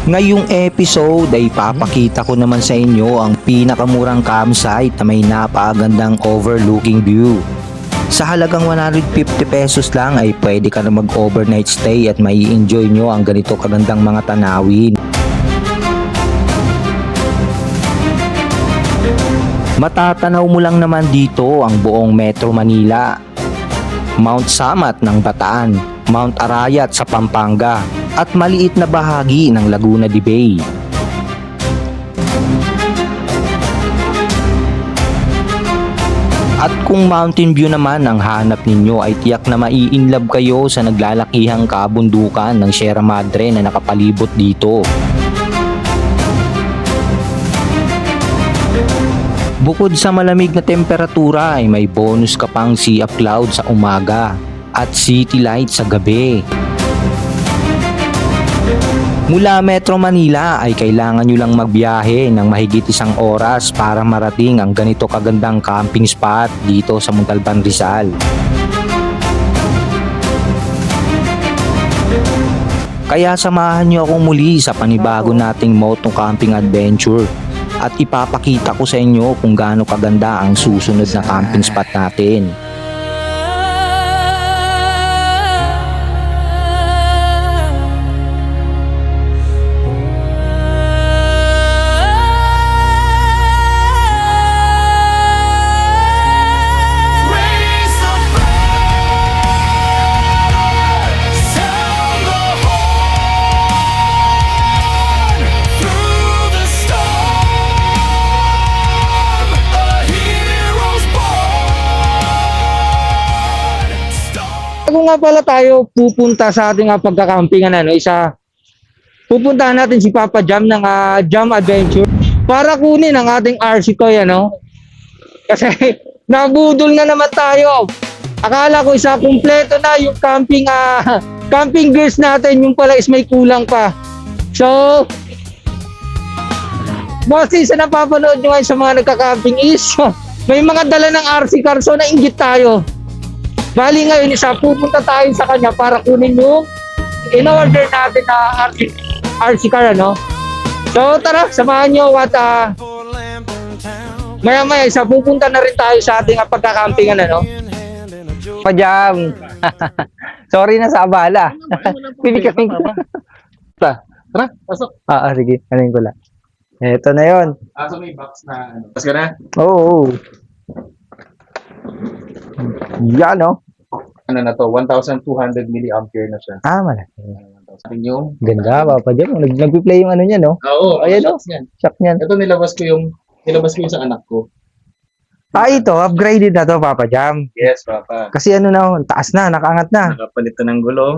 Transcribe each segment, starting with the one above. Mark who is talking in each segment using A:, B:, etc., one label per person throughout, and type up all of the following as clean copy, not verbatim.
A: Ngayong episode ay papakita ko naman sa inyo ang pinakamurang campsite na may napakagandang overlooking view. Sa halagang 150 pesos lang ay pwede ka na mag-overnight stay at mai enjoy nyo ang ganito kagandang mga tanawin. Matatanaw mo lang naman dito ang buong Metro Manila, Mount Samat ng Bataan, Mount Arayat sa Pampanga, at maliit na bahagi ng Laguna de Bay. At kung mountain view naman ang hanap ninyo ay tiyak na mai-inlove kayo sa naglalakihang kabundukan ng Sierra Madre na nakapalibot dito. Bukod sa malamig na temperatura ay may bonus ka pang sea of clouds sa umaga at city light sa gabi. Mula Metro Manila ay kailangan nyo lang magbiyahe ng mahigit 1 oras para marating ang ganito kagandang camping spot dito sa Montalban, Rizal. Kaya samahan nyo akong muli sa panibago nating moto camping adventure at ipapakita ko sa inyo kung gaano kaganda ang susunod na camping spot natin.
B: Bago nga pala tayo pupunta sa ating pagkakampingan, pupuntahan natin si Papa Jam ng Jam Adventure para kunin ang ating RC toy, Kasi nabudol na naman tayo. Akala ko kumpleto na yung camping gears natin, yung pala is may kulang pa. So, mostly sa napapanood nyo ngayon sa mga nagka-camping is may mga dala ng RC car, so nainggit tayo. Bali ngayon pupunta tayo sa kanya para kunin yung in-order natin na RC car, So tara, samahan nyo at maya-maya pupunta na rin tayo sa ating pagkakampingan, Pajam. Sorry na sa abala. Pinikamin ko.
C: Tara, pasok.
B: Sige, kanin ko lang. Ito na yon.
C: So may box na Tapos ka na?
B: Oo. Yan,
C: Ano na to? 1,200 milliampere na siya.
B: malaki.
C: Yung
B: Ganda, Papa Jam. Nag-play yung niya,
C: Oo,
B: ayan,
C: shots niyan.
B: Shock niyan.
C: Ito nilabas ko yung sa anak ko.
B: Ito, upgraded na to, Papa Jam.
C: Yes, papa.
B: Kasi taas na, nakaangat na.
C: Nakapalit na ng gulong.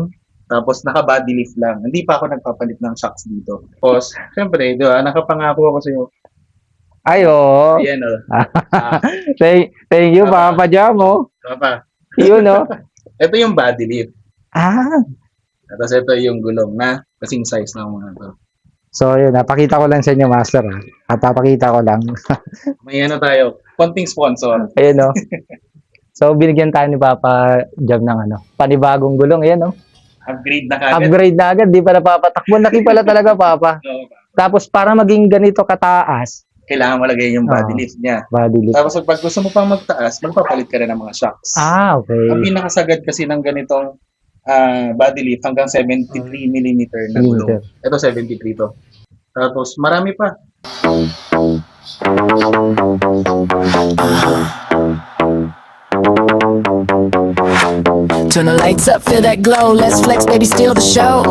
C: Tapos naka-body lift lang. Hindi pa ako nagpapalit ng shocks dito. Tapos, syempre, di ba, nakapangako ako sa iyo.
B: Oo.
C: Ayan,
B: Thank you, Papa Jam,
C: Papa.
B: Yun,
C: Ito yung body lift. Tapos ito yung gulong na kasing size ng mga to.
B: So, yun, napakita ko lang sa inyo, Master, At papakita ko lang.
C: May tayo, konting sponsor.
B: Ayun, So, binigyan tayo ni Papa Jam ng panibagong gulong. Ayan,
C: Upgrade na kagad.
B: Upgrade na agad, di pa napapatakbo. Laki pala talaga, Papa.
C: Oo, Papa.
B: Tapos, para maging ganito kataas,
C: Kailangan malagay yung body lift niya.
B: body lift.
C: Tapos pag gusto mo pang magtaas, magpapalit ka rin ng mga shocks.
B: Okay.
C: Ang pinakasagad kasi ng ganitong body lift hanggang 73 mm na gulong. Ito 73 to. Tapos marami pa.
D: Turn the lights up, feel that glow. Let's flex, baby, steal the show.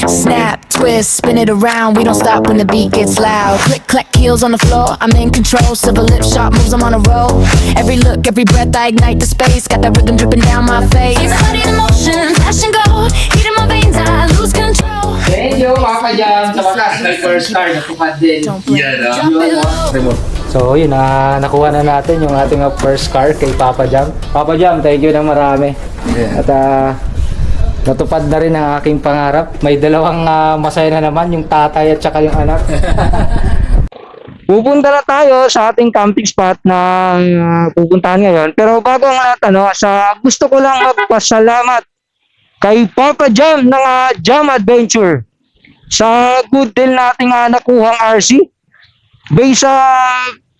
D: Snap, twist, spin it around. We don't stop when the beat gets loud. Click, clack, heels on the floor. I'm in control. Silver lip, sharp moves, I'm on a roll. Every look, every breath, I ignite the space. Got that rhythm dripping down my face. Body in motion, flash and go. Heat in my veins, I lose control.
B: Thank you, Papa Jam. Sa wakas, may first car na pupad din.
D: Don't play, drop it low.
C: Remote.
B: So, yun, nakuha na natin yung ating first car kay Papa Jam. Papa Jam, thank you ng marami. At natupad na rin ang aking pangarap. May dalawang masaya na naman, yung tatay at saka yung anak. Pupunta na tayo sa ating camping spot na pupuntahan ngayon. Pero bago ang lahat, gusto ko lang magpasalamat kay Papa Jam ng Jam Adventure. sa good deal nating nakuhang RC. Based sa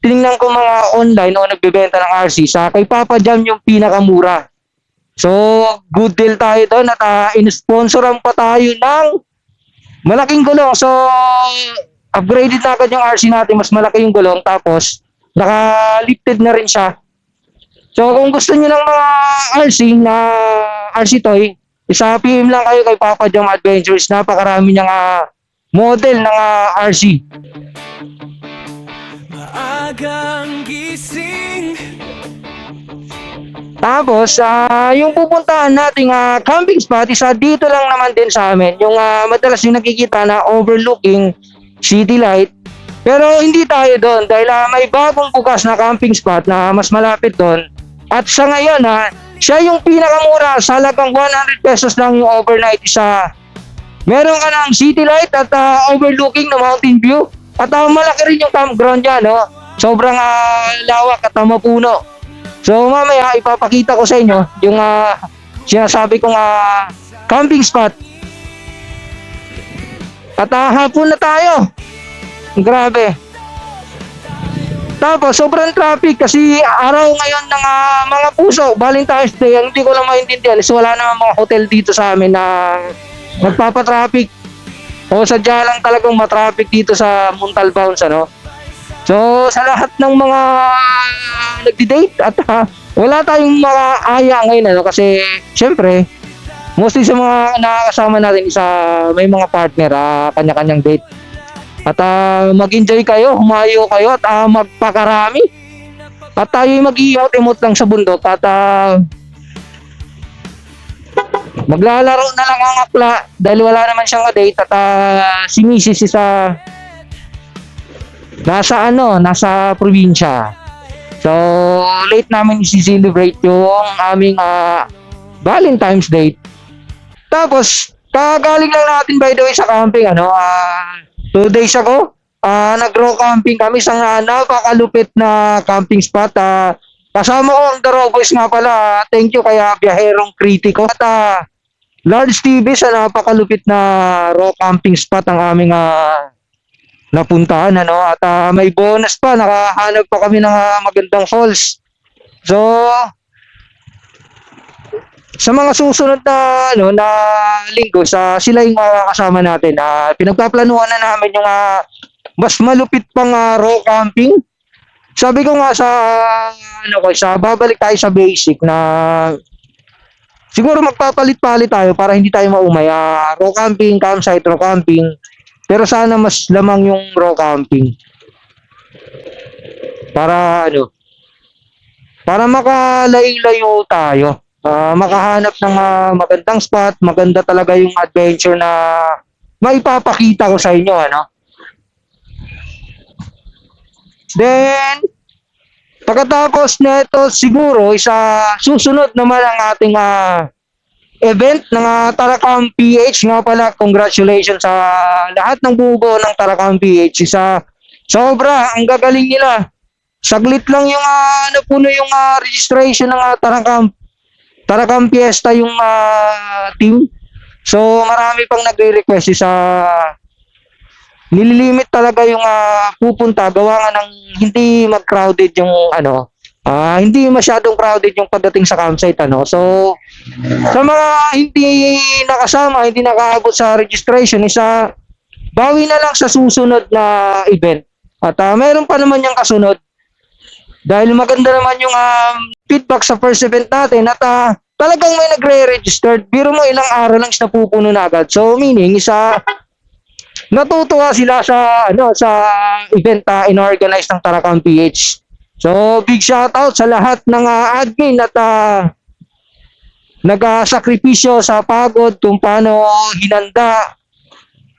B: tinignan ko mga online o nagbebenta ng RC, sa kay Papa Jam yung pinakamura. So, good deal tayo doon at in-sponsoran pa tayo ng malaking gulong. So, upgraded na agad yung RC natin, mas malaki yung gulong, tapos naka-lifted na rin siya. So, kung gusto niyo ng mga RC toy, isa PM lang kayo kay Papa Jam Adventures. Napakarami niyang model ng RC.
E: Maagang gising.
B: Tapos, yung pupuntahan nating camping spot, isa dito lang naman din sa amin. Yung madalas yung nakikita na overlooking city light. Pero hindi tayo doon dahil may bagong bukas na camping spot na mas malapit doon. At sa ngayon, siya yung pinakamura. Sa halagang 100 pesos lang yung overnight isa. Meron ka ng city light at overlooking na mountain view. At malaki rin yung campground niya, no? Sobrang lawak at mapuno. So mamaya ipapakita ko sa inyo yung sinasabi kong camping spot. At hapon na tayo. Grabe. Tapos sobrang traffic kasi araw ngayon ng mga puso, Valentine's Day. Ang hindi ko lang maintindihan is wala naman mga hotel dito sa amin na nagpapatraffic. O sadya lang talagang matraffic dito sa Montalbans, ano? So sa lahat ng mga nagdi-date at wala tayong mga aya ngayon, ano? Kasi syempre mostly sa mga nakakasama natin isa may mga partner, kanya-kanyang date. At mag-enjoy kayo, humayo kayo at magpakarami. At tayo mag-iimot-imot lang sa bundok at maglalaro na lang ang akla dahil wala naman siyang date at si Mrs. isa nasa probinsya. So late namin i-celebrate yung aming Valentine's Day. Tapos kagaling lang natin by the way sa camping, 2 days ago, nag-row camping kami sa napakalupit na camping spot. Kasama ko ang The Raw Boys nga pala. Thank you kaya Biyaherong Kritiko. At Large TV sa napakalupit na raw camping spot ang aming napuntahan. At may bonus pa. Nakahanap pa kami ng magandang falls. So, sa mga susunod na linggo, sila yung kasama natin. Pinagpaplanuhan na namin yung mas malupit pang raw camping. Sabi ko nga babalik tayo sa basic na siguro magpapalit-palit tayo para hindi tayo maumay. Raw camping, campsite, raw camping. Pero sana mas lamang yung raw camping. Para makalayo-layo tayo. Makahanap ng magandang spot, maganda talaga yung adventure na maipapakita ko sa inyo, Then, pagkatapos nito siguro, susunod naman ang ating event ng Tarakam PH. Nga pala, congratulations sa lahat ng bubuo ng Tarakam PH. Sobra, ang gagaling nila. Saglit lang yung napuno yung registration ng Tarakam Fiesta yung team. So marami pang nagre-request nililimit talaga yung pupunta gawa nga ng hindi mag-crowded yung hindi masyadong crowded yung pagdating sa campsite, So sa mga hindi nakasama, hindi nakaabot sa registration, bawi na lang sa susunod na event. At meron pa naman yung kasunod. Dahil maganda naman yung feedback sa first event natin at talagang may nagre-registered. Biro mo ilang araw lang siya napupuno na agad. So meaning natutuwa sila sa event inorganize ng Tarakam PH. So big shoutout sa lahat ng admin at nag-sakripisyo sa pagod kung paano hinanda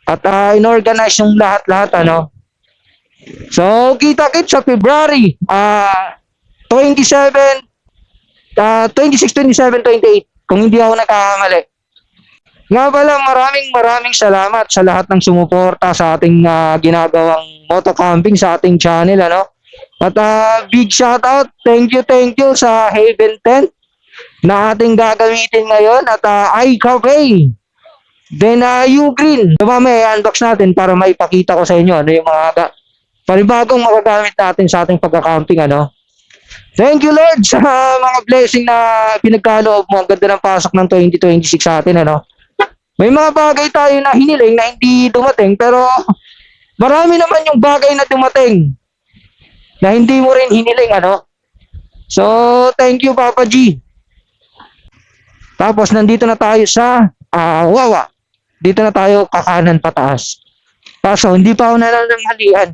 B: at inorganize yung lahat-lahat, So, kita-kit sa February 26, 27, 28 kung hindi ako nagkakamali. Nga pala, maraming salamat sa lahat ng sumuporta sa ating ginagawang motocamping sa ating channel, At big shoutout, thank you sa Haven Tent na ating gagamitin ngayon at iCafe. Then, U-Green. Mamaya i-unbox natin para maipakita ko sa inyo ano yung mga panibagong magagamit natin sa ating pagka-camping, ano. Thank you, Lord, sa mga blessing na pinagkaloob mo. Ang ganda ng pasok ng 2026 sa atin, ano. May mga bagay tayo na hiniling na hindi dumating, pero marami naman yung bagay na dumating na hindi mo rin hiniling, ano. So, thank you, Papa G. Tapos, nandito na tayo sa Wawa. Dito na tayo kakanan pataas. Kaso, hindi pa ako nananghalian.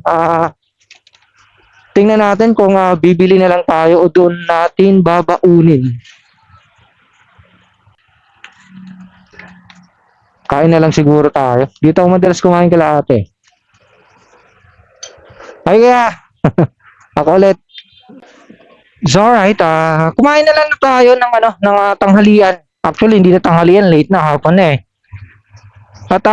B: Tingnan natin kung bibili na lang tayo o doon natin babaunin. Kain na lang siguro tayo. Dito ako madalas kumain kala ate. Ay kaya, ako ulit. It's alright, kumain na lang tayo ng tanghalian. Actually, hindi na tanghalian, late na, hapon na eh. At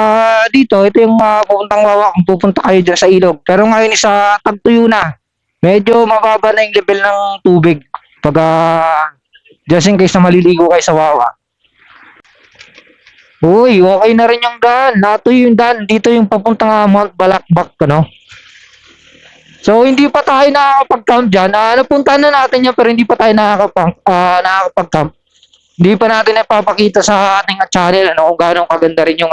B: dito, ito yung pupuntang Wawa kung pupunta kayo dyan sa ilog. Pero ngayon isa tagtuyo na. Medyo mababa na yung level ng tubig. Pag just in case na maliligo kayo sa Wawa. Uy, okay na rin yung daan. Natuyo yung daan. Dito yung papuntang Mount Balakbak, ano? So, hindi pa tayo nakakapag-camp dyan. Napuntahan na natin yan pero hindi pa tayo nakakapag-camp. Hindi pa natin napapakita sa ating channel ano, kung gaano kaganda rin yung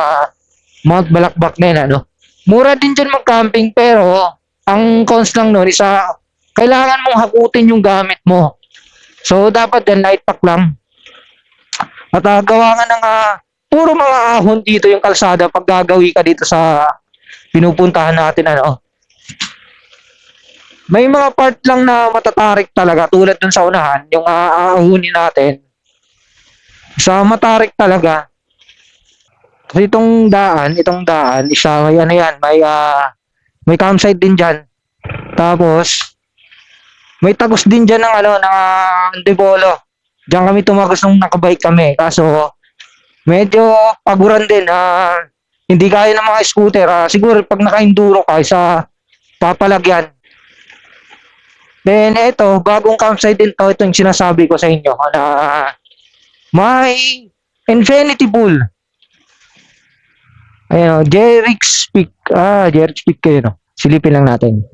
B: Mount Balakbak na yun. Ano. Mura din dyan mag-camping pero ang cons lang nun is kailangan mong hakutin yung gamit mo. So, dapat yan light pack lang. At gawa nga ng puro mga ahon dito yung kalsada pag gagawi ka dito sa pinupuntahan natin. Ano. May mga part lang na matatarik talaga tulad dun sa unahan, yung aahunin natin. Sa matarik talaga. Kasi itong daan, isa may ano yan, may campsite din diyan. Tapos may tagos din diyan ng Antipolo. Diyan kami tumagos nung nakabike kami. Kaso medyo paguran din, hindi kaya ng mga scooter. Siguro pag naka-enduro ka sa papalagyan. Then ito, bagong campsite din to, ito yung sinasabi ko sa inyo na may infinity pool. Ayan o, Jerix Peak. Jerix Peak kayo no. Silipin lang natin.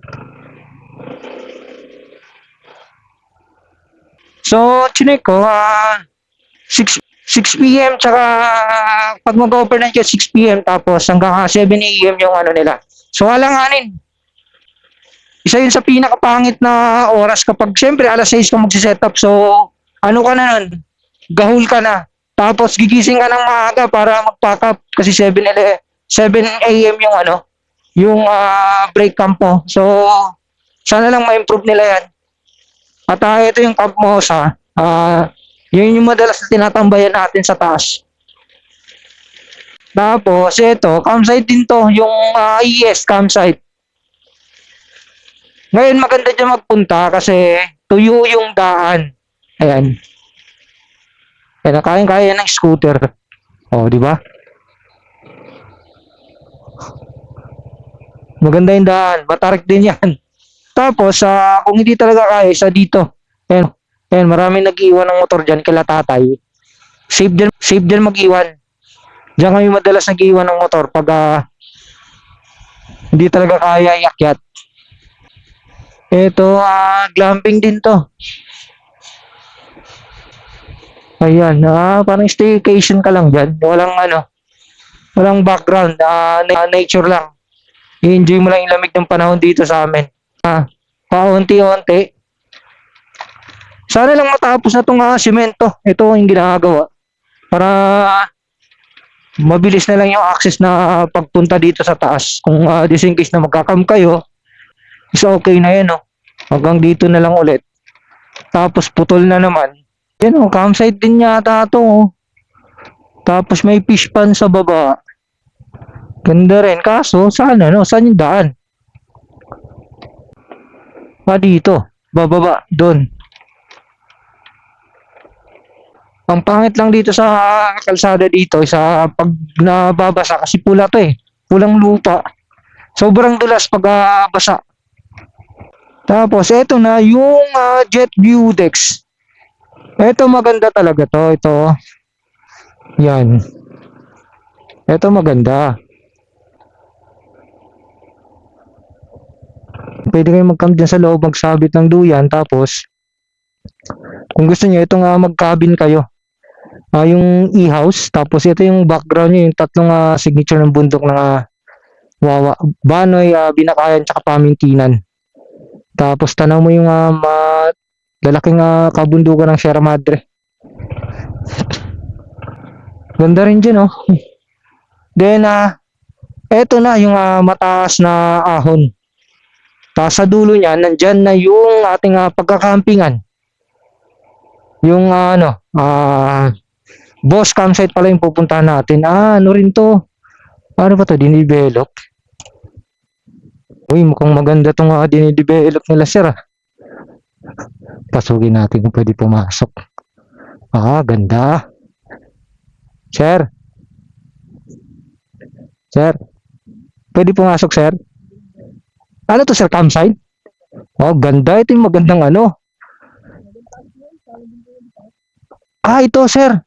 B: So, chinek ko, 6 p.m. tsaka pag mag-overnight ka 6 p.m. tapos hanggang 7 a.m. yung ano nila. So, alanganin. Isa yun sa pinakapangit na oras kapag siyempre alas 6 ka magsiset-up. So, ano ka na nun? Gahul ka na. Tapos gigising ka ng maaga para mag-pack up kasi 7 a.m. yung break camp mo. So, sana lang ma-improve nila yan. At ito yung Camp Mosa. Yun yung madalas na tinatambayan natin sa taas. Tapos, ito, campsite din to, yung ES campsite. Ngayon maganda dyan magpunta kasi tuyo yung daan. Ayan. Kaya kaya ng scooter. Oh, di ba? Maganda yung daan. Matarik din yan. Tapos, kung hindi talaga kaya, isa dito. Ayan, maraming nag-iwan ng motor dyan kila tatay. Safe dyan mag-iwan. Diyan kami madalas nag-iwan ng motor pag hindi talaga kaya iakyat. Ito, glamping din to. Ayan, parang staycation ka lang dyan. Walang background, nature lang. I-enjoy mo lang yung lamig ng panahon dito sa amin. Paunti-unti. Sana lang matapos na itong simento. Ito yung ginagawa. Para mabilis na lang yung access na pagpunta dito sa taas. Kung just in case na magkakam kayo, is okay na yan, no? Hanggang dito na lang ulit. Tapos putol na naman. Yan, campsite din yata ito, oh. Tapos may fish pan sa baba. Ganda rin. Kaso, saan yung daan? Dito. Bababa. Doon. Ang pangit lang dito sa kalsada dito, sa pag nababasa, kasi pula to eh. Pulang lupa. Sobrang dulas pag basa. Tapos, eto na yung jet view decks. Eto maganda talaga to. Ito. Yan. Ito maganda. Pwede kayong mag-camp dyan sa loob, magsabit ng duyan. Tapos, kung gusto niyo, ito nga mag-cabin kayo. Yung e-house. Tapos, ito yung background niyo, yung tatlong signature ng bundok ng Wawa. Banoy, Binakayan, tsaka Pamintinan. Tapos, tanaw mo yung lalaking kabundukan ng Sierra Madre. Ganda rin dyan, oh. Then, eto na yung mataas na ahon. Tapos sa dulo niya, nandyan na yung ating pagkakampingan. Yung boss campsite pala yung pupuntahan natin. Ano rin to? Ano ba to? Dinidevelop? Uy, mukhang maganda tong dinidevelop nila, sir. Pasugin natin kung pwede pumasok. Ganda. Sir. Sir. Pwede pumasok, sir? Ano to, sir? Campsite? Ganda. Ito yung magandang ano. Ito, sir.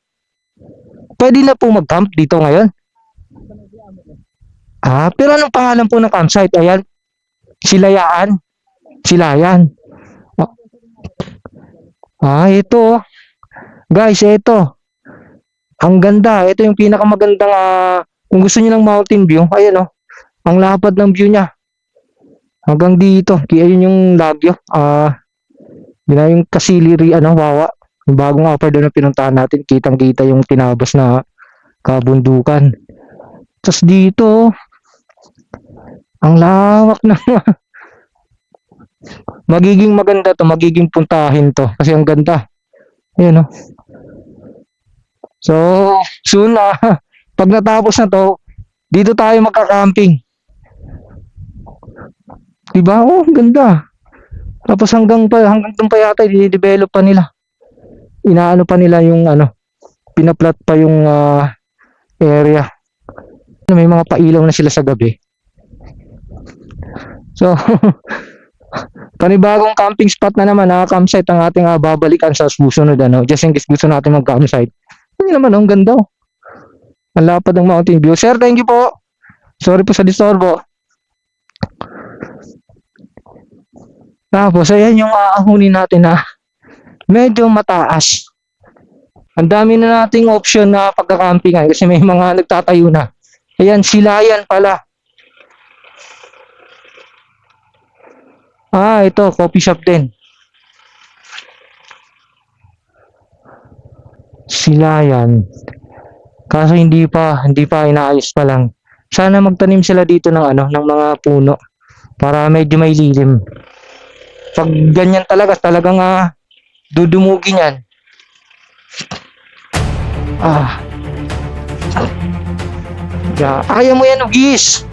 B: Pwede na po mag-camp dito ngayon? Pero anong pangalan po ng campsite? Ayan. Silayaan. Silayan. Ito. Guys, ito. Ang ganda. Ito yung pinakamagandang kung gusto niyo ng mountain view. Ayan, oh. Ang lapad ng view niya. Hanggang dito. Ayun yung Lagyo. Yun yung Kasiliri, Wawa. Yung bagong upper doon na pinuntahan natin. Kitang-kita yung tinabas na kabundukan. Tapos dito, ang lawak na. Magiging maganda to. Magiging puntahin to. Kasi ang ganda. Ayan, oh. So, soon pag natapos na to, dito tayo magka-camping. Diba? Ganda. Tapos hanggang doon pa yata i-develop pa nila. Inaano pa nila yung pinaplat pa yung area. May mga pailaw na sila sa gabi. So, panibagong camping spot na naman, campsite ang ating babalikan sa susunod, just in case gusto natin mag-campsite. Hindi naman, ang ganda. Ang lapad ng mountain view. Sir, thank you po. Sorry po sa disturbo. Tapos, ayan yung aahunin natin na medyo mataas. Ang dami na nating option na pagkakampingan kasi may mga nagtatayo na. Ayan, Silayan pala. Ito, coffee shop din. Silayan. Kaso hindi pa inaayos pa lang. Sana magtanim sila dito ng ng mga puno para medyo may lilim. Pag ganyan talagang dudumugin yan. Kaya mo yan, Ugis.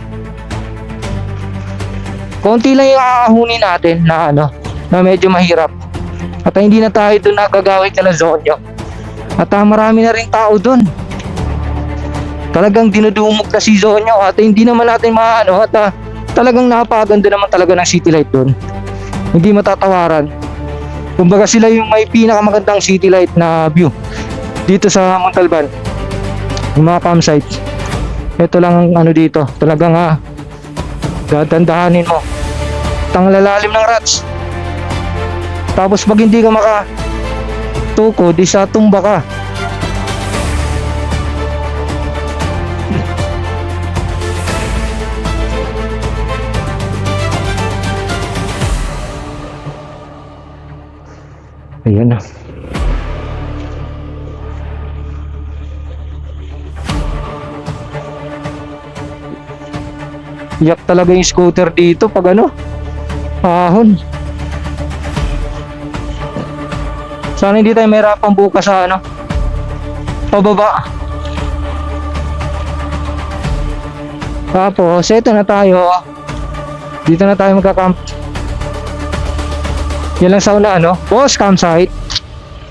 B: Konti lang yung aahunin natin na medyo mahirap. At hindi na tayo doon nagagawin kala Zonyo. At marami na rin tao doon. Talagang dinudumog na si Zonyo at hindi naman natin at talagang napakaganda naman talaga ng city light doon. Hindi matatawaran. Kumbaga sila yung may pinakamagandang city light na view dito sa Montalban. Yung mga campsite. Ito lang ang dito. Talagang dadandahanin mo. Ang lalalim ng rats. Tapos pag hindi ka makatuko, di sa tumba ka. Ayan na. Iyak talaga yung scooter dito pag ahon. Sana hindi tayo mahirapan bukas sa pababa. Tapos ito na tayo. Dito na tayo magka-camp. Yan lang sa una boss campsite.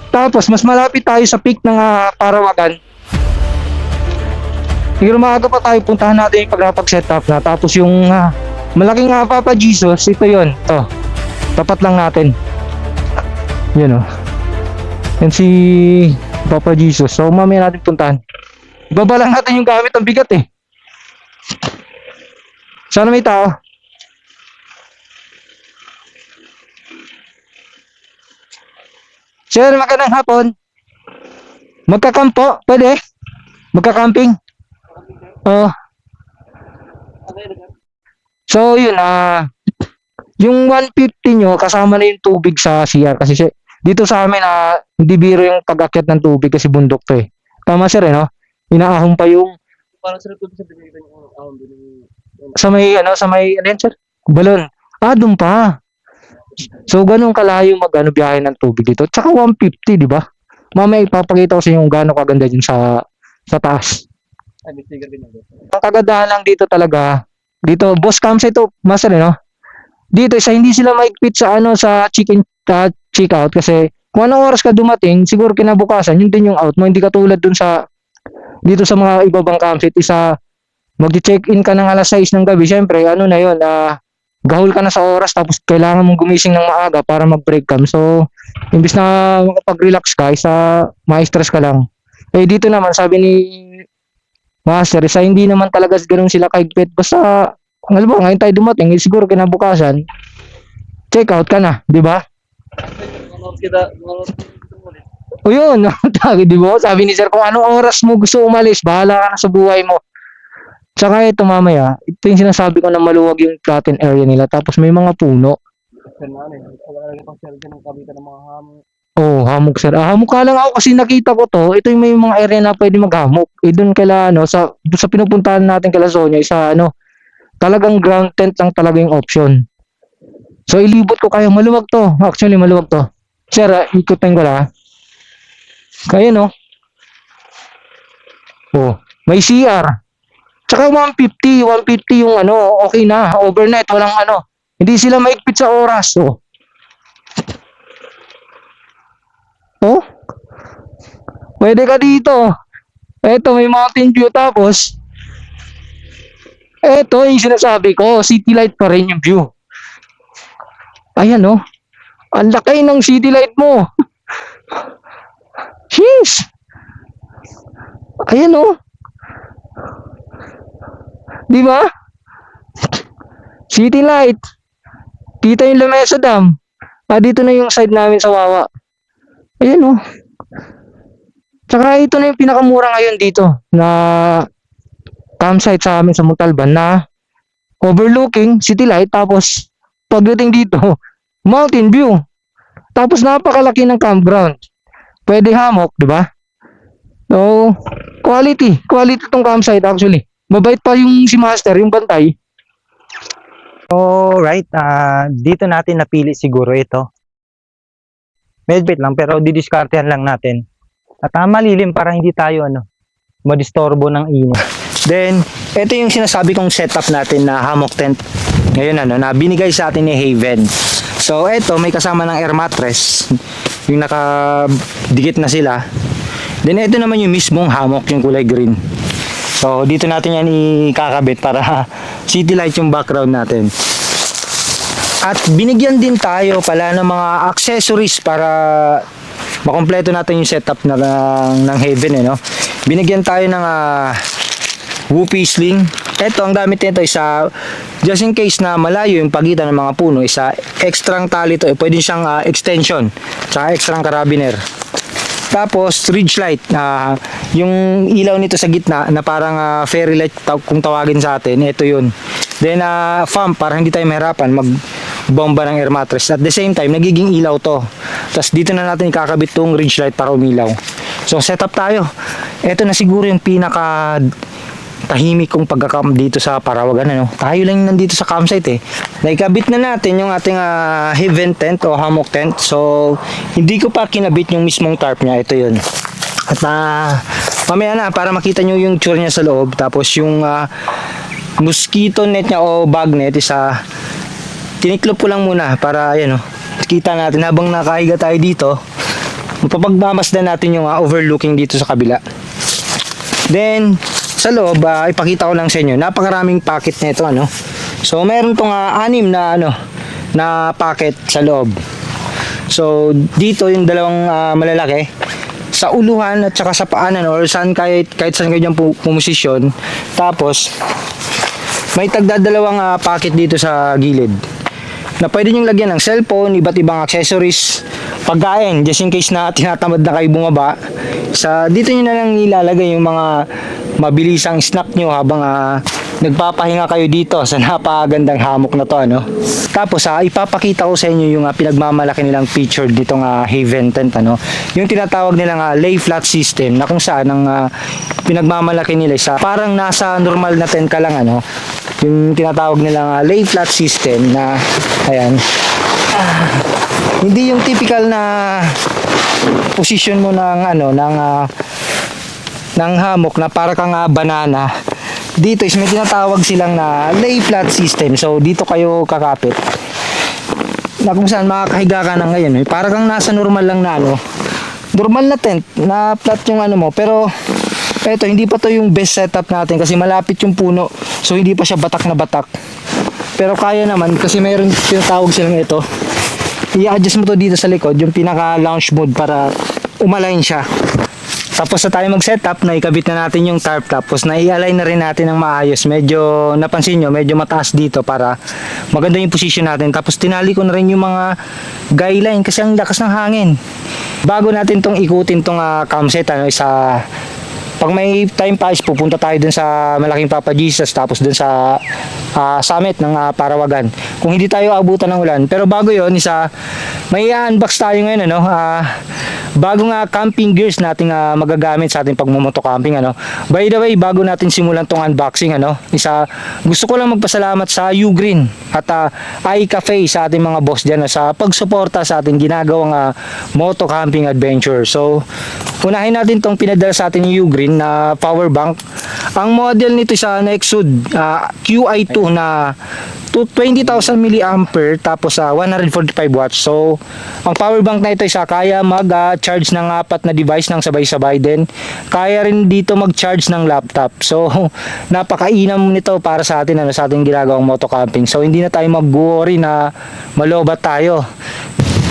B: Tapos mas malapit tayo sa peak ng Parawagan. Siguro maaga pa tayo, puntahan natin yung pag setup na. Tapos yung malaking Papa Jesus, ito yun. Ito, tapat lang natin. Yan yan si Papa Jesus. So mamaya natin puntahan. Ibaba lang natin yung gamit, ang bigat Sana may tao. Sir, magandang hapon. Magkakampo, pwede? Magkakamping? Oo. So, yun, yung 150 nyo, kasama na yung tubig sa CR. Kasi dito sa amin, hindi biro yung pag-akyat ng tubig kasi bundok to eh. Tama sir, no? Inaahon pa yung
C: Parang sir, kung sa binigyan yung ahon doon
B: sa may, ano yan, sir? Balon. Doon pa. So, ganun kalayo biyahe ng tubig dito. Tsaka 150, di ba? Mamaya ipapakita ko sa inyo kung gaano kaganda dyan sa taas. Ang kagandahan lang dito talaga, dito, boss campsite to, master, no? Dito, hindi sila maigpit sa sa check out kasi kung anong oras ka dumating, siguro kinabukasan, yun din yung out mo. Hindi katulad dun dito sa mga ibabang campsite, mag-check-in ka ng alas 6 ng gabi, syempre, na yun, gahol ka na sa oras, tapos kailangan mong gumising ng maaga para mag-break camp. So, imbis na makapag-relax ka, ma-stress ka lang. Eh, dito naman, sabi ni Master, hindi naman talaga ganun sila kaigpit. Basta, alam mo, ngayon tayo dumating, siguro kinabukasan, check out ka na, di ba? O yun, di ba? Sabi ni Sir, kung anong oras mo gusto umalis, bahala ka na sa buhay mo. Tsaka ito mamaya, ito yung sinasabi ko na maluwag yung flatten area nila, tapos may mga puno. Oh, hamog sir. Hamog ka lang ako kasi nakita ko to. Ito yung may mga area na pwede maghamog. Doon kaila sa pinupuntahan natin kila Sonia, talagang ground tent lang talaga yung option. So ilibot ko kayo, maluwag to. Actually maluwag to. Sir, ikutin ko lang. Kaya no. Oh, may CR. Tsaka 150 yung okay na, overnight, walang Hindi sila maigpit sa oras. Oh, pwede ka dito. Eto, may mountain view, tapos eto yung sinasabi ko, city light pa rin yung view. Ayan ang laki ng city light mo. Jeez. Ayan di ba? City light. Kita yung Lamesa Dam. Dito na yung side namin sa Wawa. Ayan Tsaka ito na yung pinakamura ngayon dito na campsite sa amin sa Montalban na overlooking city light, tapos pagdating dito mountain view, tapos napakalaki ng campground, pwede hammock, di ba? So quality tong campsite. Actually mabait pa yung si Master, yung bantay.
A: Alright, dito natin napili siguro ito. Medbit lang pero didiskartehan lang natin. At malilim para hindi tayo madistorbo ng init. Then, ito yung sinasabi kong setup natin na hammock tent. Ngayon na binigay sa atin ni Haven. So, ito may kasama ng air mattress. Yung nakadikit na sila. Then, ito naman yung mismong hammock, yung kulay green. So, dito natin yan ikakabit para city light yung background natin. At binigyan din tayo pala ng mga accessories para makompleto natin yung setup ng Haven Binigyan tayo ng whoopee sling. Ito, ang gamit nito just in case na malayo yung pagitan ng mga puno, extrang tali to. Pwede siyang extension, tsaka extrang carabiner. Tapos ridge light, yung ilaw nito sa gitna na parang fairy light kung tawagin sa atin, ito yun. Then fan para hindi tayo mahirapan magbomba ng air mattress. At the same time, nagiging ilaw to. Tapos dito na natin ikakabit tong ridge light para umilaw. So setup tayo. Ito na siguro yung pinaka tahimik kong pagka-camp dito sa Parawagan. Tayo lang nandito sa campsite Naikabit na natin yung ating Haven tent o hammock tent. So hindi ko pa kinabit yung mismong tarp niya. Ito yun. At mamaya na para makita nyo yung tsura niya sa loob. Tapos yung mosquito net niya o bug net tiniklop ko lang muna para kita natin habang nakahiga tayo dito. Mapapagmamasdan natin yung overlooking dito sa kabila. Then sa loob, ipakita ko lang sa inyo, napakaraming packet nito So meron tong 6 na packet sa loob. So dito yung dalawang malalaki,
B: sa uluhan at saka sa paanan or saan kahit saan kayo dyan pumosisyon. Tapos may tagdadalawang pocket dito sa gilid na pwede nyo lagyan ng cellphone, iba't ibang accessories, pagkain, just in case na tinatamad na kayo bumaba. Dito nyo na lang ilalagay yung mga mabilisang snack nyo habang nagpapahinga kayo dito sa napakagandang hammock na to, ano. Tapos ipapakita ko sa inyo yung pinagmamalaki nilang feature ditong Haven tent, ano. Yung tinatawag nilang lay flat system na kung saan ang pinagmamalaki nila sa parang nasa normal na tent ka lang, ano. Yung tinatawag nilang lay flat system na ayan. Hindi yung typical na position mo ng hammock na para kang banana. Dito is may tinatawag silang na lay flat system. So dito kayo kakapit. Na kung saan makakahiga ka na ngayon, para kang nasa normal lang na normal na tent na flat yung mo, pero eto hindi pa to yung best setup natin kasi malapit yung puno. So hindi pa siya batak na batak. Pero kaya naman kasi mayroon tinatawag silang ito. I-adjust mo to dito sa likod, yung pinaka lounge mode para umalign siya. Tapos na tayo mag-setup, na ikabit na natin yung tarp, tapos na i-align na rin natin ng maayos. Medyo napansin nyo, medyo mataas dito para maganda yung position natin. Tapos tinali ko na rin yung mga guy line kasi ang lakas ng hangin. Bago natin tong ikutin tong campsite, pag may time pa is pupunta tayo dun sa Malaking Papa Jesus, tapos dun sa summit ng Parawagan. Kung hindi tayo abutan ng ulan. Pero bago yon, may unbox tayo ngayon, bagong camping gears nating magagamit sa ating pagmumoto camping, By the way, bago natin simulan tong unboxing, gusto ko lang magpasalamat sa Ugreen at iCafe sa ating mga boss diyan sa pagsuporta sa ating ginagawang moto camping adventure. So, unahin natin tong pinadala sa atin ni Ugreen na power bank. Ang model nito sa Nexud QI2 na 20,000 mAh tapos 145 watts. So, ang power bank na ito kaya mag-charge ng 4 na device ng sabay-sabay din. Kaya rin dito mag-charge ng laptop. So, napakainam nito para sa atin sa ating ginagawang moto camping. So, hindi na tayo mag-worry na malobat tayo.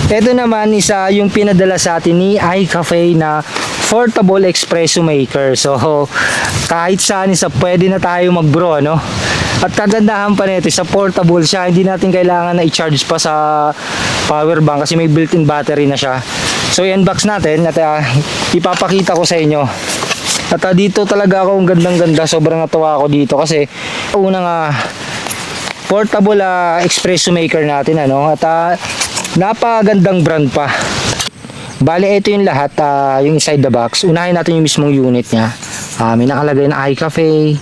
B: Ito naman yung pinadala sa atin ni iCafe na portable espresso maker. So, kahit saan pwede na tayo mag-brew, At kagandahan pa nito, portable siya. Hindi natin kailangan na i-charge pa sa power bank kasi may built-in battery na siya. So, i-unbox natin at ipapakita ko sa inyo. At dito talaga ako, ang gandang-ganda. Sobrang natuwa ako dito kasi unang portable espresso maker natin, At napagandang brand pa. Bale, ito yung lahat, yung inside the box. Unahin natin yung mismong unit niya. May nakalagay na iCafe.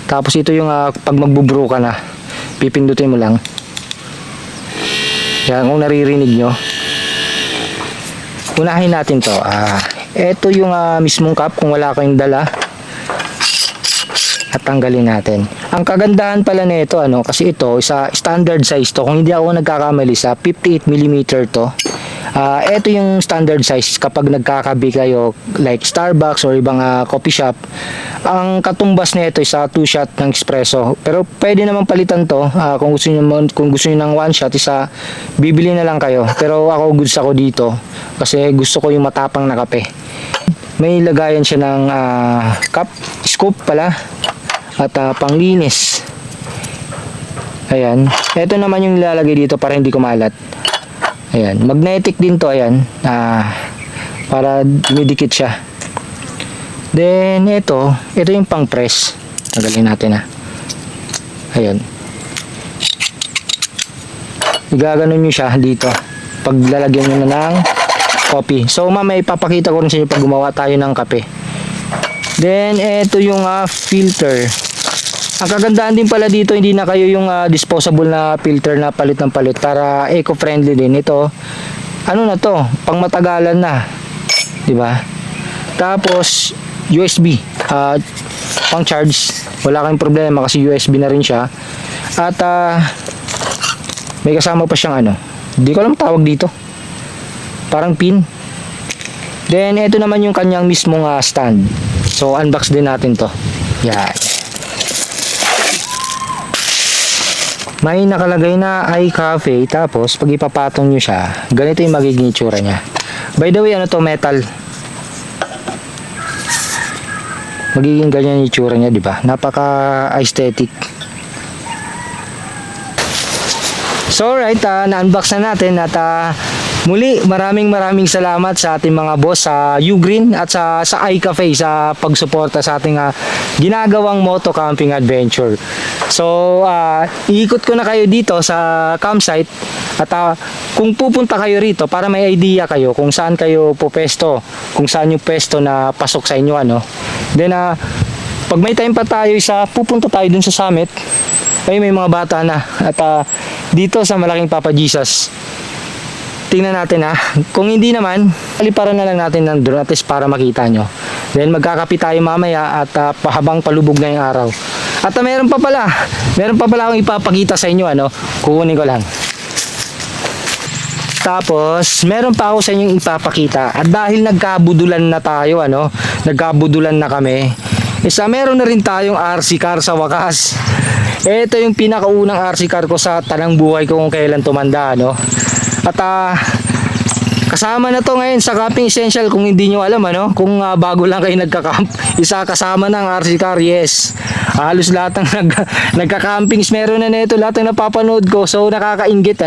B: Tapos ito yung pag magbubrew ka na, pipindutin mo lang. Yan, kung naririnig nyo. Unahin natin to. Ito yung mismong cup kung wala kayong dala. At tanggalin natin. Ang kagandahan pala nito, kasi ito, standard size to. Kung hindi ako nagkakamali, 58mm to. Ito yung standard size kapag nagkakabi kayo like Starbucks or ibang coffee shop. Ang katumbas nito is 2-shot ng espresso. Pero pwede naman palitan to. Kung gusto niyo ng 1-shot bibili na lang kayo. Pero ako goods ako dito kasi gusto ko yung matapang na kape. May lagayan siya ng cup, scoop pala at panglinis. Ayan. Ito naman yung nilalagay dito para hindi kumalat. Ayan, magnetic din to, ayan. Para dumidikit siya. Then ito yung pang press. Tagalin natin Ayan. Igaganon nyo siya dito. Pag lalagyan nyo na ng coffee. So mamaya ipapakita ko rin sa inyo pag gumawa tayo ng kape. Then ito yung filter. Ang kagandahan din pala dito, hindi na kayo yung disposable na filter na palit ng palit para eco-friendly din. Ito, na to, pang matagalan na. Diba? Tapos, USB. Pang charge. Wala kayong problema kasi USB na rin siya. At, may kasama pa siyang hindi ko alam tawag dito. Parang pin. Then, ito naman yung kanyang mismong stand. So, unbox din natin to. Yan. May nakalagay na iCafe, tapos pag ipapatong nyo siya, ganito yung magiging itsura niya. By the way, to, metal. magiging ganyan yung itsura niya, di ba? Napaka-aesthetic. So alright, na-unbox na natin at muli maraming salamat sa ating mga boss sa Ugreen at sa iCafe sa pagsuporta sa ating ginagawang moto camping adventure. So iikot ko na kayo dito sa campsite at kung pupunta kayo rito para may idea kayo kung saan kayo pupesto, kung saan yung pesto na pasok sa inyo ano. Then pag may time pa tayo pupunta tayo dun sa summit. Ay may mga bata na at dito sa Malaking Papa Jesus. Tingnan natin kung hindi naman, paliparan na lang natin ng drone at least para makita nyo. Then magkakapi tayo mamaya at habang palubog na yung araw. At meron pa pala akong ipapakita sa inyo kukunin ko lang. Tapos meron pa ako sa inyong ipapakita at dahil nagkabudulan na tayo nagkabudulan na kami. Meron na rin tayong RC car sa wakas. Ito yung pinakaunang RC car ko sa tanang buhay ko kung kailan tumanda At kasama na to ngayon sa Camping Essential kung hindi nyo alam kung bago lang kayo nagka-camp. Isa kasama ng RC car, yes. Halos lahat ng nagka-campings meron na nito, lahat ng napapanood ko. So nakakainggit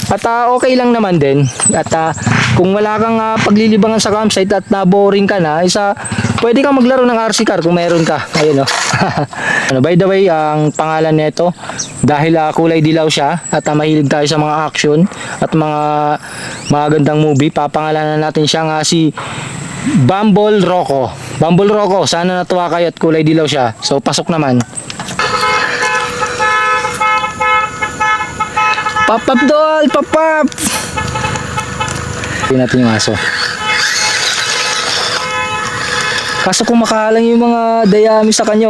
B: At okay lang naman din. At kung wala kang paglilibangan sa campsite at na-boring ka na, pwede kang maglaro ng RC car kung meron ka. Ayun by the way, ang pangalan nito dahil kulay dilaw siya at mahilig tayo sa mga action at mga magandang movie, papangalanan natin siyang si Bumble Rocco. Bumble Rocco, sana natuwa kayo at kulay dilaw siya. So pasok naman. Papap doll, papap. Tingnan natin yung aso. Kaso kumakalang yung mga dayami sa kanya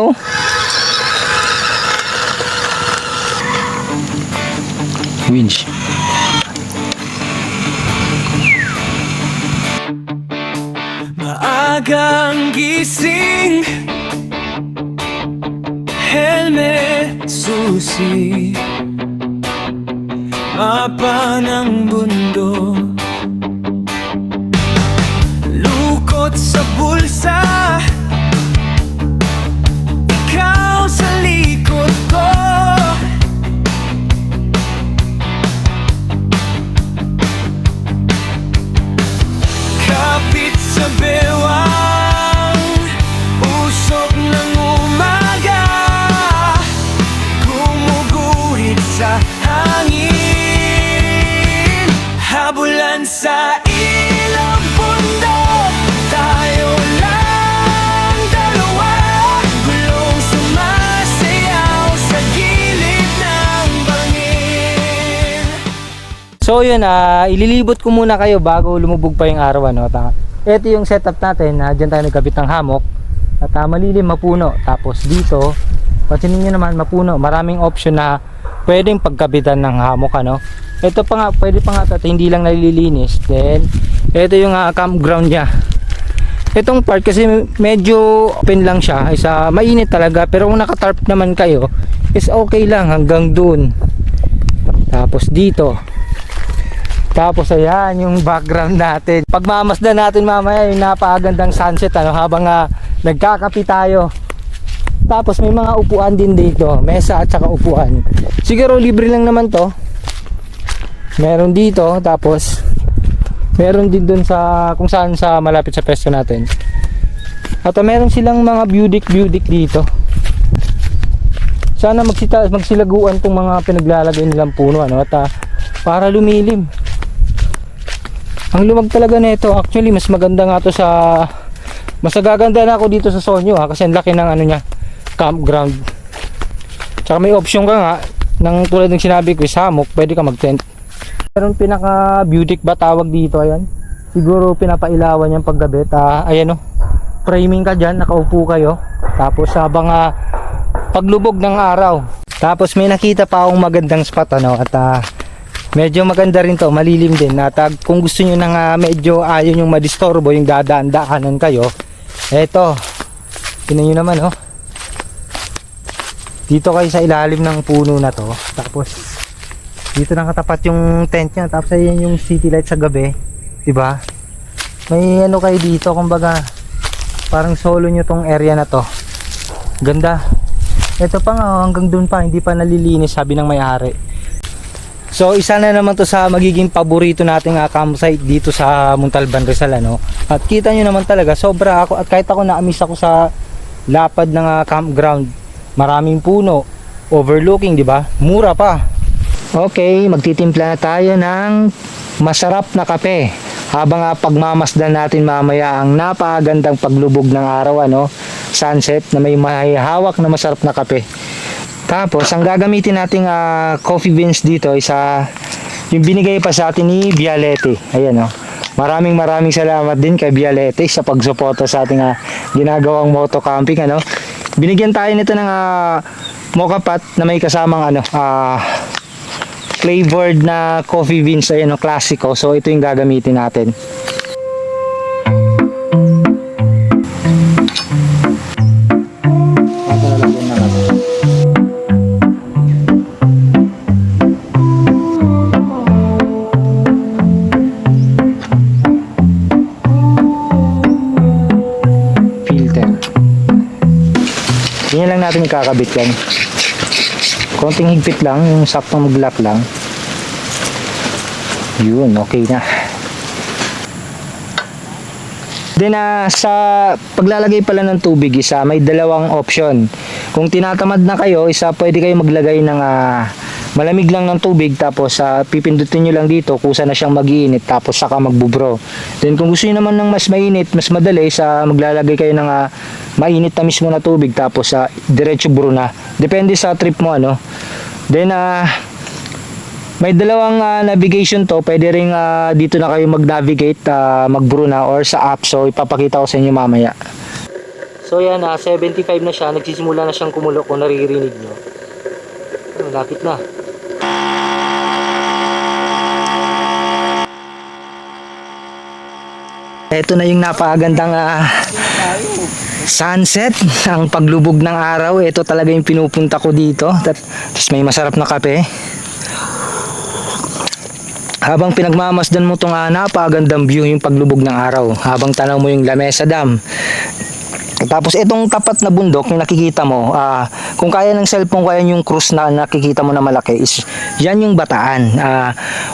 B: Winch.
E: Maagang gising, helmet, susi, mapa ng bundok, lukot sa bulsa, ikaw sa likod ko. Kapit sa bewang, usok ng umaga, gumuguhit sa hangin, habulan sa ilog bundok, tayo lang dalawa, gulong sumasayaw sa gilid ng bangin.
B: So yun, ililibot ko muna kayo bago lumubog pa yung araw ito yung setup natin, dyan tayo nagkabit ng hammock at malilim, mapuno. Tapos dito, pansinin nyo naman, mapuno, maraming option na pwedeng pagkabitan ng hammock ito pa nga, pwede pa nga hindi lang nalilinis. Then ito yung campground nya. Itong part kasi medyo open lang siya, mainit talaga, pero kung nakatarp naman kayo is okay lang hanggang dun. Tapos dito, tapos ayan yung background natin. Pagmamasdan natin mamaya yung napakagandang sunset habang nagkakapi tayo. Tapos may mga upuan din dito, mesa at saka upuan. Siguro libre lang naman to. Meron dito, tapos meron din dun sa kung saan sa malapit sa pesto natin. At meron silang mga beautic dito. Sana magsilaguan tong mga pinaglalagay nilang puno at para lumilim. Ang luwag talaga nito. Actually mas maganda nga to mas nagaganda na ako dito sa Sonyo kasi ang laki ng niya, campground. Tsaka may option ka nga ng tulad ng sinabi ko, hammock, pwede ka mag-tent. Meron pinaka beauty ba tawag dito, ayan. Siguro pinapailawan yung paggabi. Ayan framing ka dyan, nakaupo kayo. Tapos habang paglubog ng araw. Tapos may nakita pa akong magandang spot at medyo maganda rin to, malilim din. At kung gusto nyo nang medyo ayaw yung madistorbo, yung dadaan-daanan kayo, eto, tingnan nyo naman dito kayo sa ilalim ng puno na to. Tapos dito nakatapat yung tent nya. Tapos ayan yung city light sa gabi, diba? May kayo dito, kumbaga Parang solo nyo tong area na to. Ganda. Ito pa nga, hanggang dun pa, hindi pa nalilinis, sabi ng may-ari. So isa na naman to sa magiging paborito nating campsite dito sa Montalban, Rizal, ano. At kita nyo naman talaga, sobra ako, at kahit ako na-miss ako sa lapad ng campground. Maraming puno, overlooking, di ba? Mura pa. Okay, magtitimpla na tayo ng masarap na kape. Habang pagmamasdan natin mamaya ang napakagandang paglubog ng araw, ano, sunset na may hawak na masarap na kape. Tapos, ang gagamitin nating coffee beans dito is yung binigay pa sa atin ni Vialete. Ayan, oh. Maraming salamat din kay Vialete sa pagsuporta sa ating ginagawang moto camping, ano. Binigyan tayo nito ng mocha pot na may kasamang flavored na coffee beans, ayan, oh, klasiko. So, ito yung gagamitin natin. Ganyan lang natin ikakabit yan. Konting higpit lang, yung saktong mag-lock lang. Yun, okay na. Then sa paglalagay pala ng tubig, may dalawang option. Kung tinatamad na kayo, pwede kayo maglagay ng malamig lang ng tubig, tapos pipindutin nyo lang dito, kusa na siyang mag-iinit, tapos saka magbubro. Then kung gusto nyo naman ng mas mainit, mas madali, maglalagay kayo ng mainit na mismo na tubig, tapos diretso brew na. Depende sa trip mo, ano. Then may dalawang navigation to. Pwede ring dito na kayo mag-navigate, mag-brew na, or sa app. So ipapakita ko sa inyo mamaya. So yan, 75 na siya, nagsisimula na siyang kumulo, kung naririnig nyo. Lapit na. Ito na yung napakagandang sunset, ang paglubog ng araw. Ito talaga yung pinupunta ko dito. Tapos may masarap na kape. Habang pinagmamasdan mo itong napakagandang view, yung paglubog ng araw. Habang tanaw mo yung Lamesa Dam. Tapos itong tapat na bundok, yung nakikita mo, kung kaya ng cellphone, kaya yung cruise na nakikita mo na malaki, is yan yung Bataan.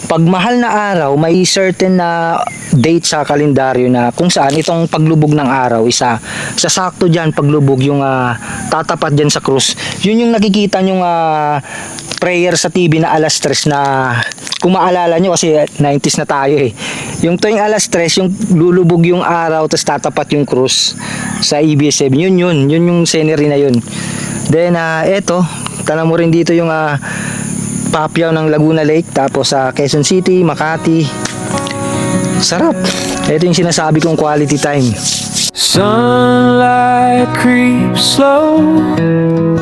B: Pag mahal na araw, may certain na date sa kalendaryo na kung saan itong paglubog ng araw, sasakto dyan paglubog yung tatapat dyan sa cruise. Yun yung nakikita yung prayer sa TV na alas 3 na, kung maalala nyo kasi 90s na tayo eh. Yung tuwing alas 3, yung lulubog yung araw, tapos tatapat yung cruise sa ABS-7. Yun yung scenery na yun. Then eto, tanong mo rin dito yung Papyaw ng Laguna Lake, tapos sa Quezon City, Makati. Sarap. Ito yung sinasabi kong quality time.
E: Sunlight creeps slow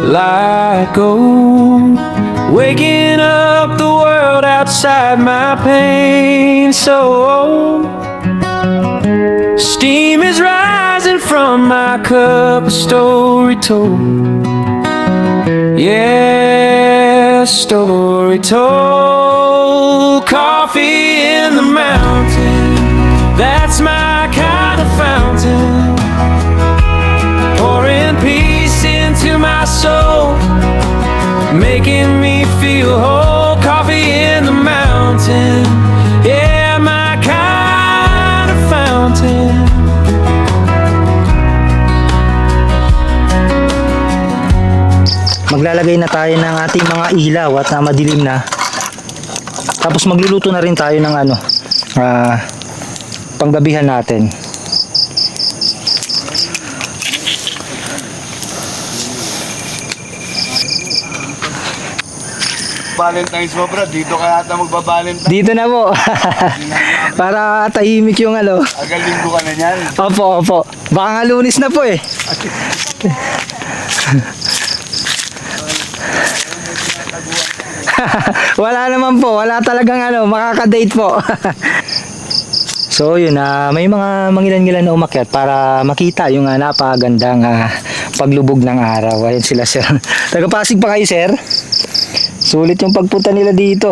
E: like gold, waking up the world outside my pain. So steam is rising from my cup, a story told. Yeah, story told. Coffee in the mountain, that's my kind of fountain. Pouring peace into my soul, making me feel whole. Coffee in the mountain, yeah, my kind of fountain.
B: Maglalagay na tayo ng ating mga ilaw at madilim na. Tapos magluluto na rin tayo ng panggabihan natin.
F: Valentine's mo, bro. Dito ka ata magbabalentine.
B: Dito na po. Para tahimik yung
F: Agal linggo ka na niyan.
B: Opo. Baka nga Lunes na po eh. Wala naman po. Wala talagang makaka-date po. So yun, may mga mangilan-ngilan na umakyat para makita yung napakagandang paglubog ng araw. Ayan sila, sir. Taga-Pasig pa kayo, sir? Sulit yung pagpunta nila dito.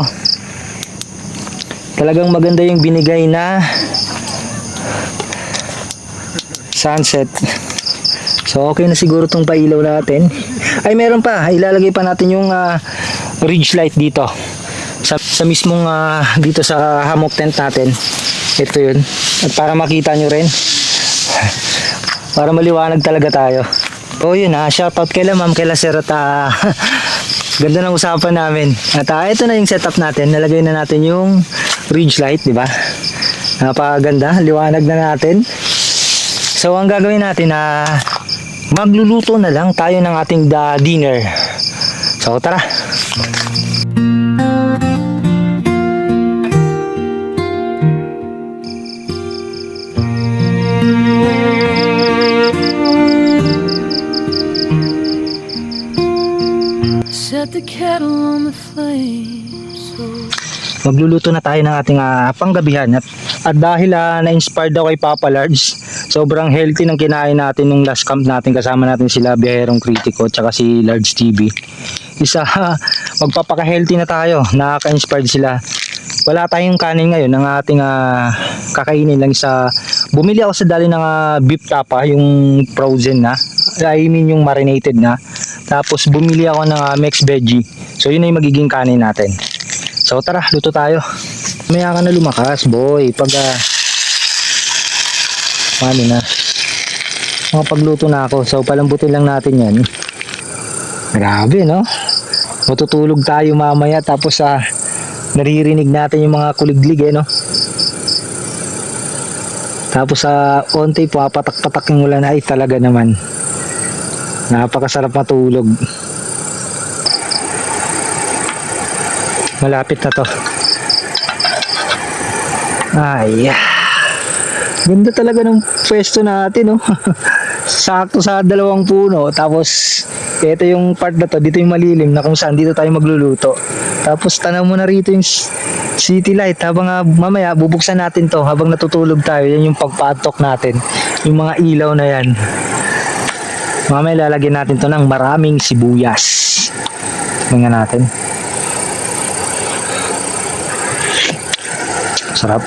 B: Talagang maganda yung binigay na sunset.
A: So okay na siguro tong pailaw natin. Ay meron pa, ilalagay pa natin yung ridge light dito. Sa mismong dito sa hammock tent natin. Ito yun. At para makita nyo rin. Para maliwanag talaga tayo. Oh yun shoutout kay Ma'am, kay Sir at ganda ng usapan namin. At ito na yung setup natin. Nalagay na natin yung ridge light, di ba? Napakaganda, liwanag na natin. So ang gagawin natin magluluto na lang tayo ng ating dinner. So tara.
D: Set the kettle on the flame.
A: Magluluto na tayo ng ating panggabihan at dahil na-inspired ako kay Papa Large, sobrang healthy ng kinain natin nung last camp natin, kasama natin sila Biherong Kritiko at si Large TV. Magpapaka-healthy na tayo, nakaka-inspired sila. Wala tayong kanin ngayon, ang ating kakainin lang bumili ako sa dali ng beef tapa, yung frozen na, I mean yung marinated na. Tapos bumili ako ng mixed veggie. So yun na yung magiging kanin natin. So tara, luto tayo. Maya ka na lumakas, boy. Pag paano na? Makapagluto na ako. So palambutin lang natin yan. Grabe, no? Matutulog tayo mamaya. Tapos naririnig natin yung mga kuliglig, no? Tapos onti po, patak-patak yung ulan. Ay, talaga naman. Napakasarap matulog. Malapit na to. Ay, ganda talaga ng pwesto natin, no? Sakto sa 2 puno. Tapos ito yung part na to, dito yung malilim na kung saan dito tayo magluluto. Tapos tanaw mo na rito yung city light habang mamaya bubuksan natin to habang natutulog tayo. Yan yung pagpatok natin, yung mga ilaw na yan. Mamaya lalagyan natin to ng maraming sibuyas. Tingnan natin. Sarap.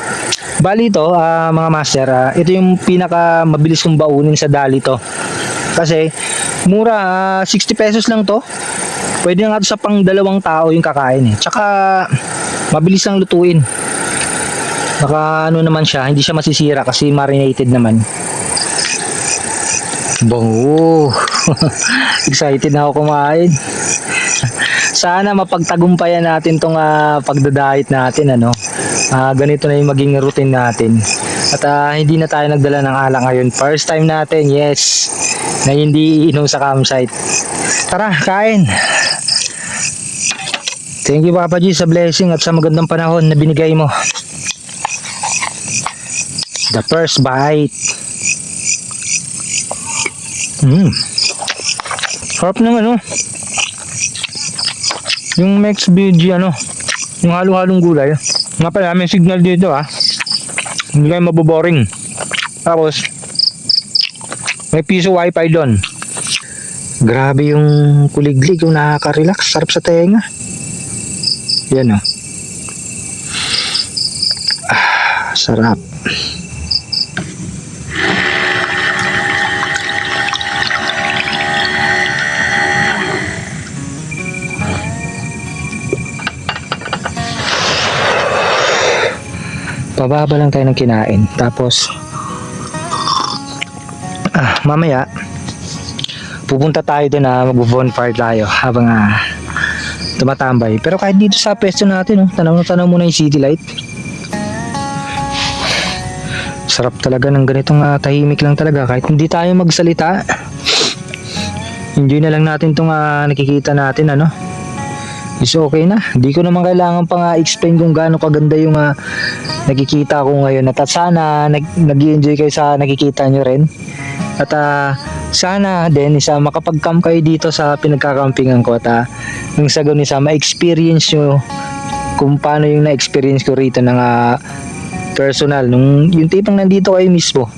A: Bali ito, mga master, ito yung pinaka mabilis kong baunin sa dali to. Kasi mura, 60 pesos lang to. Pwede na nga to sa pang 2 tao yung kakain eh. Tsaka mabilis lang lutuin. Naka naman siya, hindi siya masisira kasi marinated naman. Bango. Excited na ako kumain. Sana mapagtagumpayan natin tong pagdadayet natin, ano. Ganito na yung maging routine natin. At hindi na tayo nagdala ng alak ngayon. First time natin, yes, na hindi inom sa campsite. Tara, kain. Thank you Papa G sa blessing at sa magandang panahon na binigay mo. The first bite. Sarap naman, no? Yung mixed veggie, yung halo-halong gulay. Nga pala, may signal dito, hindi kayo maboboring. Tapos may piso wifi doon. Grabe yung kuliglig, yung nakaka-relax, sarap sa tenga. Yan, sarap. Pababa lang tayo ng kinain. Tapos mamaya pupunta tayo doon na mag-bonfire tayo habang tumatambay. Pero kahit dito sa pwesto natin, tanaw mo na yung city light. Sarap talaga ng ganitong tahimik lang talaga kahit hindi tayo magsalita. Enjoy na lang natin itong nakikita natin, is okay na. Hindi ko naman kailangan pa explain kung gaano kaganda yung nakikita ko ngayon. At sana nag-enjoy kayo sa nakikita nyo rin. At sana din makapag-camp kayo dito sa pinagkakampingan ko. At nung sa ganun ma-experience nyo kung paano yung na-experience ko rito ng personal. Nung yung tipang nandito kayo mismo.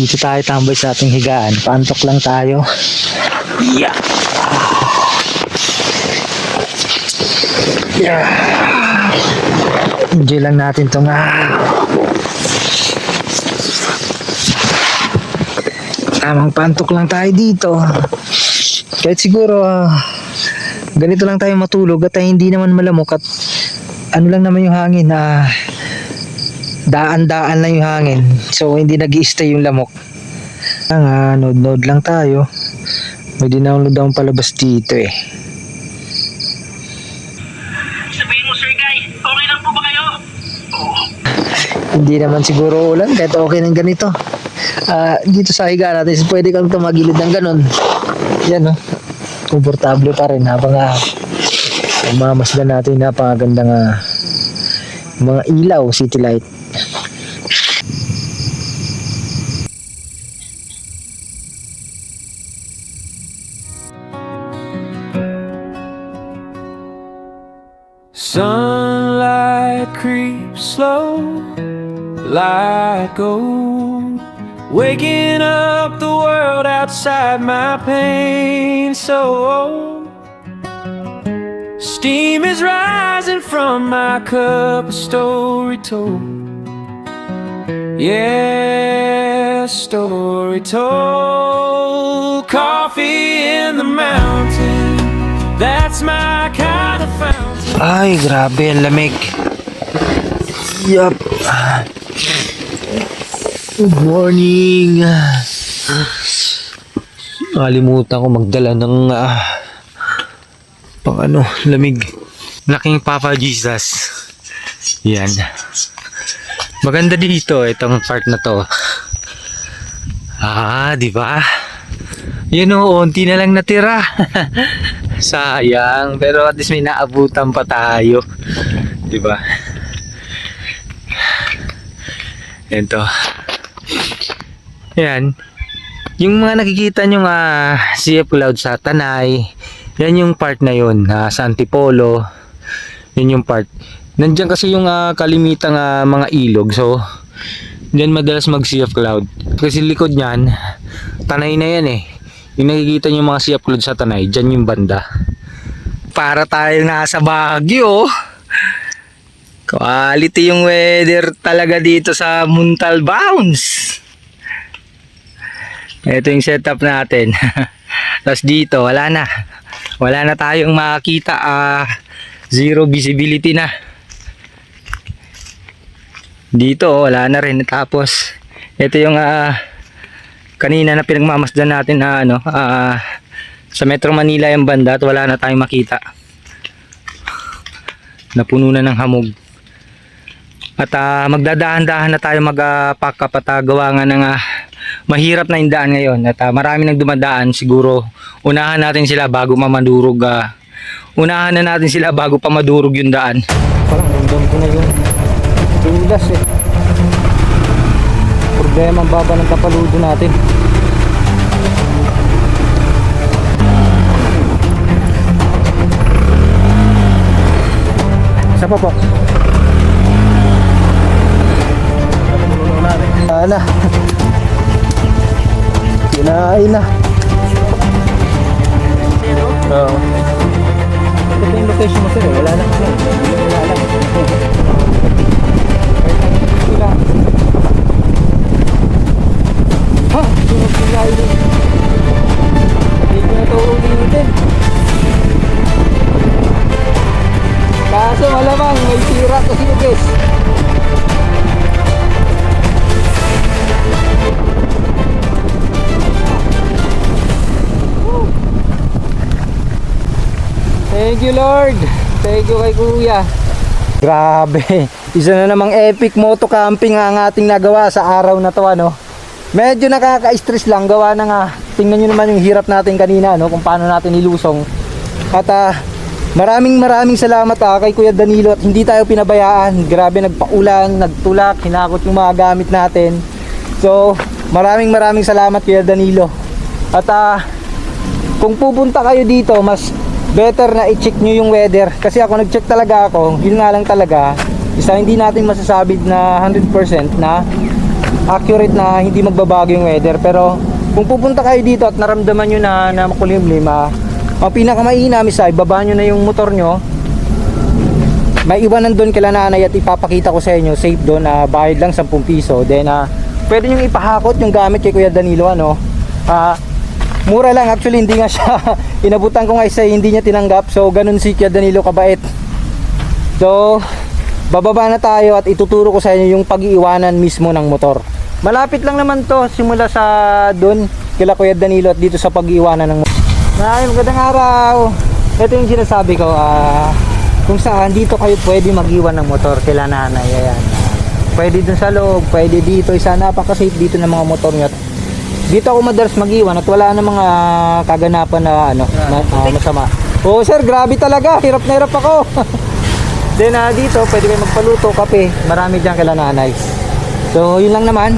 A: dito tayo tambay sa ating higaan. Paantok lang tayo. Yeah. Yeah. Enjoy lang natin itong tamang pantok lang tayo dito. Kahit siguro ganito lang tayo matulog at hindi naman malamok at ano lang naman yung hangin daan-daan lang yung hangin, so hindi nag-i-stay yung lamok. Node lang tayo. May dinownload akong palabas dito eh.
G: Sabihin mo, Sir Guy, okay lang po ba kayo?
A: Hindi naman siguro ulan kahit okay ng ganito. Dito sa higa natin pwede kang tumagilid ng ganun. Yan komportable pa rin habang mamasdan natin napakagandang mga ilaw, city light.
E: Sunlight creeps slow like gold, waking up the world outside my pain so old. Steam is rising from my cup, a story told. Yeah, story told. Coffee in the mountain, that's my kind of fountain.
A: Ay, grabe ang lamig. Yup. Good morning. Nakalimutan ko magdala ng lamig. Laking Papa Jesus. Yan. Maganda dito itong part na to. Di ba? Yun unti na lang natira. Sayang, pero at least may naabutan pa tayo. 'Di ba? Ito. Yan. Yung mga nakikita nyo CF Cloud sa Tanay, yan yung part na yun, sa Antipolo. Yun yung part. Nandiyan kasi yung kalimitang mga ilog. So, diyan madalas mag CF Cloud. Kasi likod niyan, Tanay na yan eh. Yung nakikita nyo yung mga CF Cloud sa Tanay, dyan yung banda. Para tayo nasa Baguio. Quality yung weather talaga dito sa Montalbaons. Ito yung setup natin. Tapos dito, wala na. Wala na tayong makakita. Zero visibility na. Dito, wala na rin. Tapos, ito yung kanina na pinagmamasdan natin sa Metro Manila yung banda at wala na tayong makita. Napuno na ng hamog. At magdadahan-dahan na tayo mag-pack up at gawa nga ng mahirap na yung daan ngayon. At marami nang dumadaan. Siguro unahan natin sila bago mamadurog. Unahan na natin sila bago pa madurog yung daan. Parang random ko na yung tulas eh. Problema ang baba ng tapaludo natin. Isa pa po. Ana. Kinain na. Oo. Ito yung location mo sir. Wala na kasi. Wala lang. Wala. Ha? Sunog yung layo. Hindi ko na ito ulitin. Kaso malamang may sira kasi yung guys. Thank you Lord. Thank you kay Kuya. Grabe. Isa na namang epic moto camping ang ating nagawa sa araw na to Medyo nakaka-stress lang gawa na tingnan nyo naman yung hirap natin kanina kung paano natin nilusong. At maraming salamat kay Kuya Danilo at hindi tayo pinabayaan. Grabe, nagpaulan, nagtulak, hinakot yung mga gamit natin. So maraming salamat Kuya Danilo. At kung pupunta kayo dito, mas better na i-check nyo yung weather. Kasi ako nag-check talaga ako. Yun nga lang talaga, isa hindi natin masasabi na 100% na
B: accurate na hindi magbabago yung weather. Pero kung pupunta kayo dito at naramdaman nyo na makulimlim, ang pinakamainam is ay baba nyo na yung motor nyo. May iwanan doon kila nanay at ipapakita ko sa inyo, safe doon, bayad lang 10 piso. Then pwede nyo ipahakot yung gamit kay Kuya Danilo, ano. Mura lang, actually hindi nga siya inabutan ko nga isa, hindi niya tinanggap. So ganun si Kuya Danilo kabait. So bababa na tayo at ituturo ko sa inyo yung pag-iiwanan mismo ng motor. Malapit lang naman to, simula sa doon kila Kuya Danilo at dito sa pag-iiwanan ng motor. Magandang araw. Ito yung sinasabi ko, kung saan dito kayo pwede mag-iwan ng motor kila nanay. Ayan. Pwede dun sa loob, pwede dito. Isa napaka-safe dito ng mga motor nyo. Dito ako madalas mag-iwan at wala na mga kaganapan na masama. Oh sir, grabe talaga. Hirap na hirap ako. Then dito pwede kayo magpaluto, kape. Marami dyan kila nanay. So yun lang naman.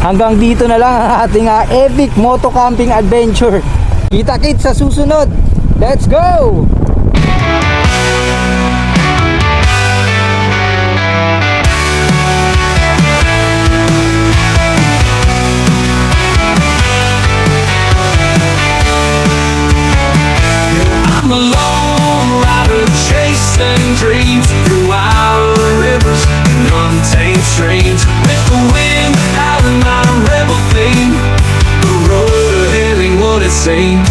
B: Hanggang dito na lang ang ating epic moto camping adventure. Kita-kits sa susunod. Let's go!
E: I'm a lone rider chasing dreams through wild rivers and untamed streams. With the wind howling my rebel theme, the road ahead ain't what it seems.